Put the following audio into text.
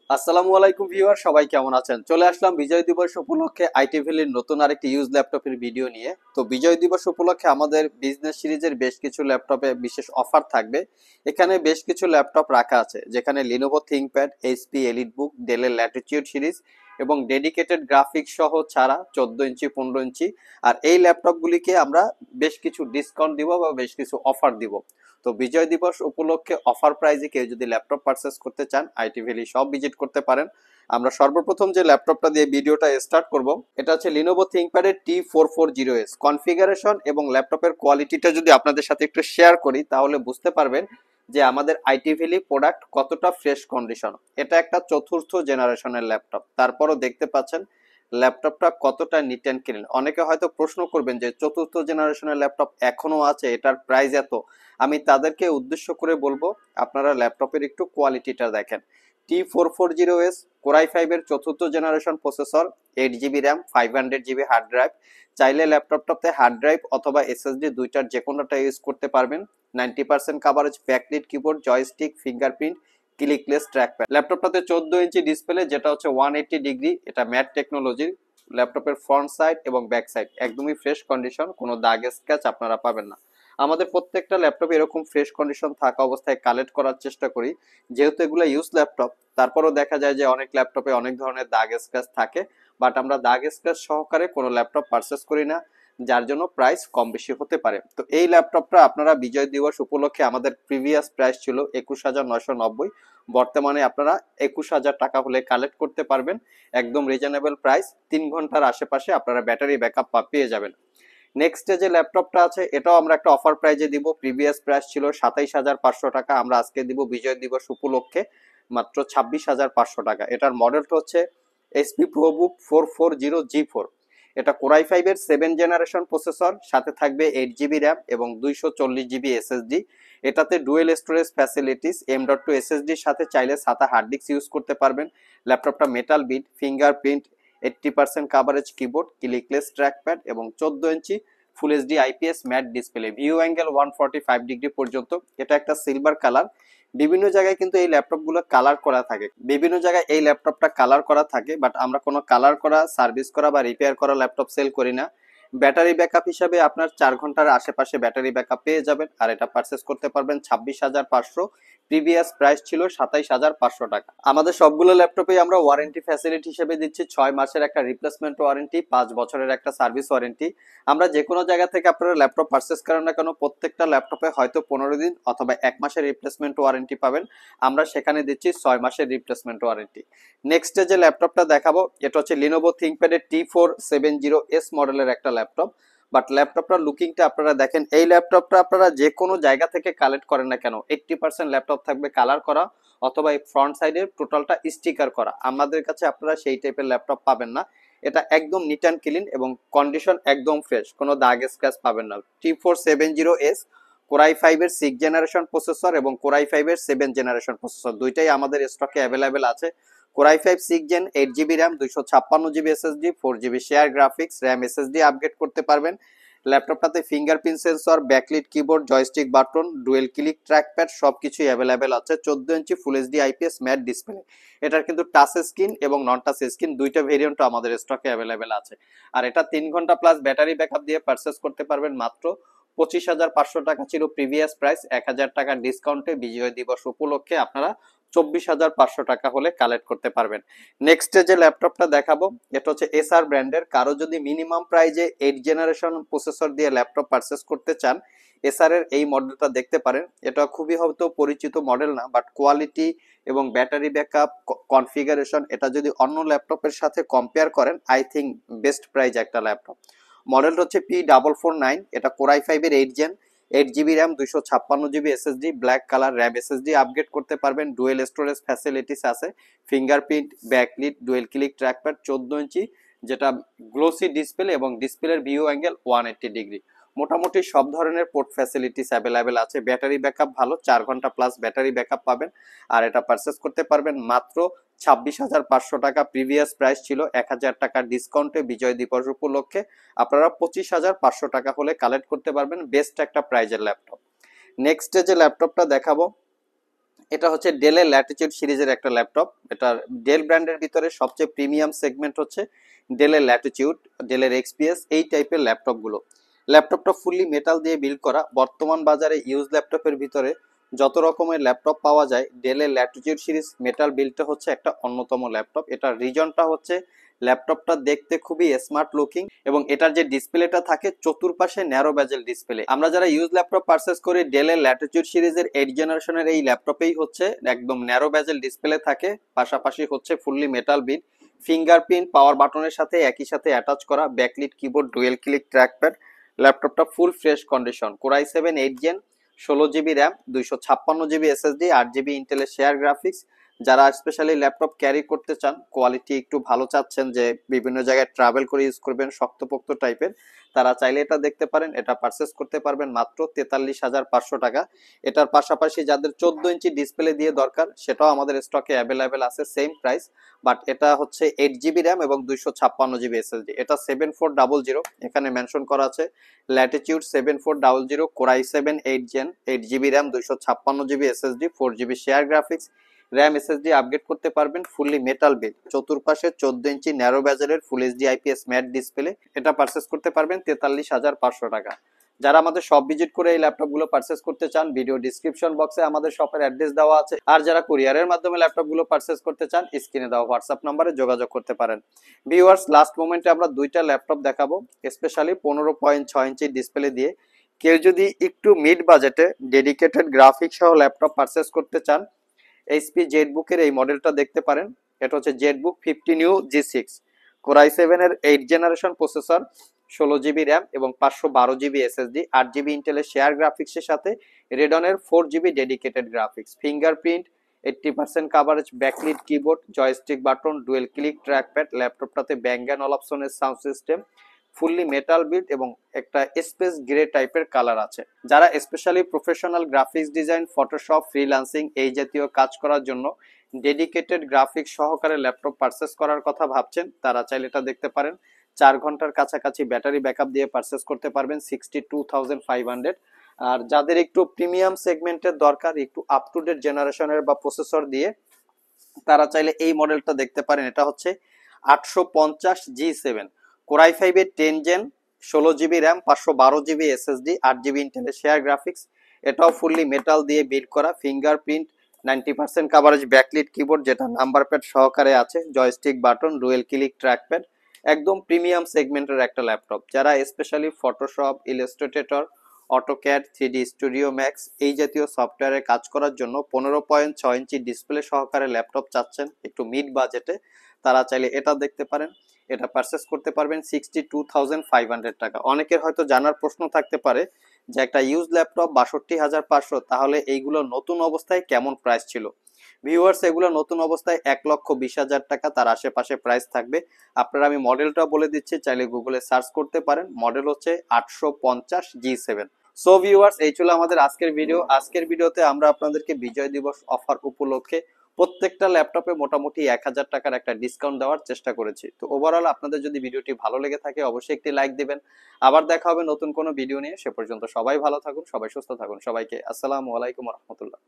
আসসালামু আলাইকুম ভিউয়ার, সবাই কেমন আছেন? চলে আসলাম বিজয় দিবস উপলক্ষে আইটি ভ্যালির নতুন আরেকটি ইউজ ল্যাপটপের ভিডিও নিয়ে। তো বিজয় দিবস উপলক্ষে আমাদের বিজনেস সিরিজের বেশ কিছু ল্যাপটপে বিশেষ অফার থাকবে। এখানে বেশ কিছু ল্যাপটপ রাখা আছে, যেখানে লিনোভো থিংকপ্যাড, এইচপি এলিটবুক, ডেলের ল্যাটিটিউড সিরিজ এবং ডেডিকেটেড গ্রাফিক্স সহ ছাড়া 14 ইঞ্চি, 15 ইঞ্চি। আর এই ল্যাপটপগুলিকে আমরা বেশ কিছু ডিসকাউন্ট দিব বা বেশ কিছু অফার দিব। তো বিজয় দিবস উপলক্ষে অফার প্রাইজে কেউ যদি ল্যাপটপ পারচেস করতে চান, আইটি ভ্যালি সব ভিজিট করতে পারেন। আমরা সর্বপ্রথম যে ল্যাপটপটা দিয়ে ভিডিওটা স্টার্ট করব, এটা হচ্ছে লিনোভো থিংকপ্যাডের T4408। কনফিগারেশন এবং ল্যাপটপের কোয়ালিটিটা যদি আপনাদের সাথে একটু শেয়ার করি, তাহলে বুঝতে পারবেন যে আমাদের আইটি ভ্যালি প্রোডাক্ট কতটা ফ্রেশ কন্ডিশন। এটা একটা চতুর্থ জেনারেশনের ল্যাপটপ, তারপরও দেখতে পাচ্ছেন ল্যাপটপটা কতটা নিট অ্যান্ড ক্লিন। অনেকে হয়তো প্রশ্ন করবেন যে চতুর্থ জেনারেশনের ল্যাপটপ এখনো আছে, এটার প্রাইস এত। আমি তাদেরকে উদ্দেশ্য করে বলবো, আপনারা ল্যাপটপের একটু কোয়ালিটিটা দেখেন। T4408 কোরাই 5 এর চতুর্থ generation processor, 8 GB RAM, 500 GB hard drive. চাইলে ল্যাপটপটাতে হার্ড ড্রাইভ অথবা এসএসডি দুইটার যে কোনোটা ইউজ করতে পারবেন। 90% coverage, backlit keyboard, joystick, fingerprint, clickless trackpad. ল্যাপটপটাতে 14 ইঞ্চি ডিসপ্লে, যেটা হচ্ছে 180 ডিগ্রি। এটা ম্যাট টেকনোলজির। ল্যাপটপের ফ্রন্ট সাইড এবং ব্যাক সাইড একদমই ফ্রেশ কন্ডিশন, কোনো দাগ স্ক্র্যাচ আপনারা পাবেন না। আমাদের প্রত্যেকটা ল্যাপটপ এরকম ফ্রেশ কন্ডিশন থাকা অবস্থায় কালেক্ট করার চেষ্টা করি, যেহেতু এগুলো ইউজ ল্যাপটপ। তারপরও দেখা যায় যে অনেক ল্যাপটপে অনেক ধরনের দাগ স্ক্র্যাচ থাকে, বাট আমরা দাগ স্ক্র্যাচ সহকারে কোনো ল্যাপটপ পারচেস করি না, যার জন্য প্রাইস কম বেশি হতে পারে। তো এই ল্যাপটপটা আপনারা বিজয় দিবস উপলক্ষে, আমাদের প্রিভিয়াস প্রাইস ছিল 21,990, বর্তমানে আপনারা 21,000 টাকা হলে কালেক্ট করতে পারবেন। একদম রিজনেবল প্রাইস, 3 ঘন্টার আশেপাশে আপনারা ব্যাটারি ব্যাকআপ পেয়ে যাবেন। নেক্সট যে ল্যাপটপটা আছে, এটাও আমরা একটা অফার প্রাইজে দিব। প্রিভিয়াস প্রাইস ছিল 27,500 টাকা, আমরা আজকে দিব বিজয় দিবস উপলক্ষে মাত্র 26,500 টাকা। এটার মডেলটা হচ্ছে এসপি প্রোবুক 440G4। এটা কোরাই 5 এর 7 জেনারেশন প্রসেসর, সাথে থাকবে 8 জিবি র্যাম এবং 240 জিবি এসএসডি। এটাতে ডুয়েল স্টোরেজ ফ্যাসিলিটিস, M.2 এসএসডির সাথে চাইলে সাথে হার্ড ডিস্ক ইউজ করতে পারবেন। ল্যাপটপটা metal build, fingerprint, 80% coverage keyboard, clickless trackpad এবং 14 inch full HD IPS matte display, view angle 145 degree পর্যন্ত। এটা একটা সিলভার কালার। বিভিন্ন জায়গায় কিন্তু এই ল্যাপটপগুলো কালার করা থাকে, বিভিন্ন জায়গায় এই ল্যাপটপটা কালার করা থাকে, বাট আমরা কোনো কালার করা, সার্ভিস করা বা রিপেয়ার করা ল্যাপটপ সেল করি না। ব্যাটারি ব্যাকআপ হিসাবে আপনার 4 ঘন্টার আশেপাশে ব্যাটারি ব্যাকআপ পেয়ে যাবেন, আর এটা পারচেস করতে পারবেন 26,500। প্রিভিয়াস প্রাইস ছিল 27,500 টাকা। আমাদের সবগুলো ল্যাপটপে আমরা ওয়ারেন্টি ফ্যাসিলিটি হিসেবে দিচ্ছি 6 মাসের একটা রিপ্লেসমেন্ট ওয়ারেন্টি, 5 বছরের একটা সার্ভিস ওয়ারেন্টি। আমরা যে কোনো জায়গা থেকে আপনারা ল্যাপটপ পারচেস করেন না কেন, প্রত্যেকটা ল্যাপটপে হয়তো 15 দিন অথবা 1 মাসের রিপ্লেসমেন্ট ওয়ারেন্টি পাবেন। আমরা সেখানে দিচ্ছি 6 মাসের রিপ্লেসমেন্ট ওয়ারেন্টি। নেক্সট যে ল্যাপটপটা দেখাবো, এটা হচ্ছে লিনোভো থিংকপ্যাডের T470S মডেলের একটা ল্যাপটপ। বাট ল্যাপটপটার লুকিংটা আপনারা দেখেন। এই ল্যাপটপটা আপনারা যে কোনো জায়গা থেকে কালেক্ট করেন না কেন, 80% ল্যাপটপ থাকবে কালার করা, অথবা এই ফ্রন্ট সাইডের টোটালটা স্টিকার করা। আমাদের কাছে আপনারা সেই টাইপের ল্যাপটপ পাবেন না। এটা একদম নিট অ্যান্ড ক্লিন এবং কন্ডিশন একদম ফ্রেশ, কোনো দাগ স্ক্র্যাচ পাবেন না। T470S কোরাই 5 এর 6 জেনারেশন প্রসেসর এবং কোরাই 5 এর 7 জেনারেশন প্রসেসর, দুইটাই আমাদের স্টকে অ্যাভেলেবেল আছে। Core i 5 6 gen, 8 GB RAM, 256 GB SSD, 4 GB share graphics, RAM SSD upgrade করতে পারবেন। ল্যাপটপটাতে fingerprint sensor, backlit keyboard, joystick button, dual click trackpad সবকিছুই অ্যাভেলেবেল আছে। 14 inch full HD IPS matte display. এটার কিন্তু টাচ স্ক্রিন এবং non touch screen দুইটা variant আমাদের স্টকে অ্যাভেলেবেল আছে। আর এটা 3 ঘন্টা প্লাস ব্যাটারি ব্যাকআপ দিয়ে পারচেস করতে পারবেন মাত্র 25,500 টাকা ছিল প্রিভিয়াস প্রাইস। 1,000 টাকা ডিসকাউন্টে বিজয় দিবস উপলক্ষে আপনারা 24,500 টাকা হলে কালেক্ট করতে পারবেন। নেক্সট যে ল্যাপটপটা দেখাবো, এটা হচ্ছে এসআর ব্র্যান্ডের। কারো যদি মিনিমাম প্রাইজে 8 জেনারেশন প্রসেসর দিয়ে ল্যাপটপ পারচেস করতে চান, এসআর এর এই মডেলটা দেখতে পারেন। এটা খুবই হয়তো পরিচিত মডেল না, বাট কোয়ালিটি এবং ব্যাটারি ব্যাকআপ, কনফিগারেশন, এটা যদি অন্য ল্যাপটপের সাথে কম্পেয়ার করেন, আই থিঙ্ক বেস্ট প্রাইজ একটা ল্যাপটপ। মডেলটা হচ্ছে P449। এটা কোরাই 5 এর 8 gen, 8 GB RAM, 256 GB SSD, black colour RAM SSD upgrade করতে পারবেন। ডুয়েল স্টোরেজ ফ্যাসিলিটিস আছে, fingerprint, backlit, dual click trackpad, 14 inch যেটা গ্লোসি ডিসপ্লে এবং ডিসপ্লের ভিউ অ্যাঙ্গেল 180 ডিগ্রি। মোটামুটি সব ধরনের পোর্ট ফ্যাসিলিটিস অ্যাভেলেবেল আছে। ব্যাটারি ব্যাকআপ ভালো, 4 ঘন্টা প্লাস ব্যাটারি ব্যাকআপ পাবেন। আর এটা পারচেস করতে পারবেন মাত্র 26,500 টাকা। প্রিভিয়াস প্রাইস ছিল 1,000 টাকা ডিসকাউন্টে বিজয় দিবস উপলক্ষে আপনারা 25,500 টাকা হলে কালেক্ট করতে পারবেন। বেস্ট একটা প্রাইজের ল্যাপটপ। নেক্সট যে ল্যাপটপটা দেখাবো, এটা হচ্ছে ডেলের ল্যাটিটিউড সিরিজের একটা ল্যাপটপ। এটা ডেল ব্র্যান্ডের ভিতরে সবচেয়ে প্রিমিয়াম সেগমেন্ট হচ্ছে ডেলের ল্যাটিটিউড, ডেলের এক্সপিএস এই টাইপের ল্যাপটপগুলো। ল্যাপটপটা ফুললি মেটাল দিয়ে বিল্ড করা। বর্তমান বাজারে ইউজ ল্যাপটপের ভিতরে যত রকমের ল্যাপটপ পাওয়া যায়, ডেলের ল্যাটিটিউড সিরিজ মেটাল বিল্ডটা হচ্ছে একটা অন্যতম ল্যাপটপ। এটার রিজনটা হচ্ছে ল্যাপটপটা দেখতে খুবই স্মার্ট লুকিং এবং এটার যে ডিসপ্লেটা থাকে চতুর্পাশে ন্যারো বেজেল ডিসপ্লে। আমরা যারা ইউজ ল্যাপটপ পারচেজ করি ডেলের ল্যাটিটিউড সিরিজের 8 জেনারেশনের এই ল্যাপটপেই হচ্ছে একদম ন্যারো বেজেল ডিসপ্লে থাকে, পাশাপাশি হচ্ছে fully metal build, fingerprint power বাটনের সাথে একই সাথে অ্যাটাচ করা, backlit keyboard, dual click trackpad. ল্যাপটপটা full fresh condition, Core i 7 8 gen, 16 GB RAM, 256 GB SSD, 8 GB ইন্টেলের শেয়ার গ্রাফিক্স। যারা স্পেশালি ল্যাপটপ ক্যারি করতে চান, কোয়ালিটি একটু ভালো চাচ্ছেন, যে বিভিন্ন জায়গায় ট্রাভেল করে ইউজ করবেন শক্তপোক্ত টাইপের, তারা চাইলে এটা দেখতে পারেন। এটা পারচেস করতে পারবেন মাত্র 43,500 টাকা। এটার পাশাপাশি যাদের 14 ইঞ্চি ডিসপ্লে দিয়ে দরকার, সেটাও আমাদের স্টকে অ্যাভেলেবেল আছে, সেম প্রাইস। বাট এটা হচ্ছে 8 জিবি র্যাম এবং 256 জিবি এসএসডি। এটা 7400, এখানে মেনশন করা আছে Latitude 7400, Core i 7 8 gen, 8 GB RAM, 256 GB SSD, 4 GB share graphics, RAM SSD upgrade করতে পারবেন, ফুললি মেটাল বিল্ড, চতুর্পাশে 14 ইঞ্চি ন্যারো বেজেলের full HD IPS matte display. এটা পারচেস করতে পারবেন 43,500 টাকা। যারা আমাদের শপ ভিজিট করে এই ল্যাপটপগুলো পারচেস করতে চান, ভিডিও ডিসক্রিপশন বক্সে আমাদের শপের অ্যাড্রেস দেওয়া আছে। আর যারা কুরিয়ারের মাধ্যমে ল্যাপটপগুলো পারচেস করতে চান, স্ক্রিনে দেওয়া হোয়াটসঅ্যাপ নম্বরে যোগাযোগ করতে পারেন। ভিউয়ার্স, লাস্ট মোমেন্টে আমরা দুইটা ল্যাপটপ দেখাবো, স্পেশালি 15.6 ইঞ্চি ডিসপ্লে দিয়ে। কেউ যদি একটু মিড বাজেটে ডেডিকেটেড গ্রাফিক্স সহ ল্যাপটপ পারচেস করতে চান, এইচপি জেটবুকের এই মডেলটা দেখতে পারেন। এটা হচ্ছে জেটবুক 15U G6, কোরাই 7 এর 8 জেনারেশন প্রসেসর, 16 জিবি র্যাম এবং 512 জিবি এসএসডি, 8 জিবি ইন্টেলের শেয়ার গ্রাফিক্সের সাথে রেডনের 4 GB dedicated graphics, fingerprint, 80% coverage, backlit keyboard, joystick button, dual click trackpad. ল্যাপটপটাতে ব্যাং অ্যান্ড অলাপসনের sound system, fully metal build এবং একটা স্পেস গ্রে টাইপের কালার আছে। যারা specially professional graphics design, Photoshop, freelancing এই জাতীয় কাজ করার জন্য ডেডিকেটেড গ্রাফিক্স সহকারে ল্যাপটপ পারচেস করার কথা ভাবছেন, তারা চাইলে এটা দেখতে পারেন। 4 ঘন্টার কাছাকাছি ব্যাটারি ব্যাকআপ দিয়ে পারচেস করতে পারবেন 62,500। আর যাদের একটু প্রিমিয়াম সেগমেন্টের দরকার, একটু আপ টু ডেট জেনারেশনের বা প্রসেসর দিয়ে, তারা চাইলে এই মডেলটা দেখতে পারেন। এটা হচ্ছে 850G7, কোরাই 5 এর 10 gen, 16 GB RAM, 512 GB SSD, 8 GB ইন্টেলের শেয়ার গ্রাফিক্স। এটাও ফুললি মেটাল দিয়ে বিল্ড করা, ফিঙ্গারপ্রিন্ট, 90% কাভারেজ, ব্যাকলিট কিবোর্ড যেটা নাম্বার প্যাড সহকারে আছে, joystick button, dual click trackpad. একদম প্রিমিয়াম সেগমেন্টের একটা ল্যাপটপ। যারা specially Photoshop, Illustrator, AutoCAD, 3D studio max এই জাতীয় সফটওয়্যারে কাজ করার জন্য 15.6 ইঞ্চি ডিসপ্লে সহকারে ল্যাপটপ চাচ্ছেন একটু মিড বাজেটে, তারা চাইলে এটা দেখতে পারেন। এটা পারচেস করতে পারবেন 62,500 টাকা। অনেকের হয়তো জানার প্রশ্ন থাকতে পারে যে একটা ইউজ ল্যাপটপ 62,500, তাহলে এইগুলো নতুন অবস্থায় কেমন প্রাইস ছিল? ভিউয়ার্স, এগুলো নতুন অবস্থায় 1,20,000 টাকা তার আশেপাশে প্রাইস থাকবে। আপনারা আমি মডেলটা বলে দিচ্ছি, চাইলে গুগলে সার্চ করতে পারেন। মডেল হচ্ছে 850G7। সো ভিউয়ার্স, এই ছিল আমাদের আজকের ভিডিও। আজকের ভিডিওতে আমরা আপনাদেরকে বিজয় দিবস অফার উপলক্ষে প্রত্যেকটা ল্যাপটপে মোটামুটি 1,000 টাকার একটা ডিসকাউন্ট দেওয়ার চেষ্টা করেছি। তো ওভারঅল আপনাদের যদি ভিডিওটি ভালো লেগে থাকে অবশ্যই একটি লাইক দিবেন। আবার দেখা হবে নতুন কোনো ভিডিও নিয়ে। সে পর্যন্ত সবাই ভালো থাকুন, সবাই সুস্থ থাকুন। সবাইকে আসসালামু আলাইকুম ওয়া রাহমাতুল্লাহ।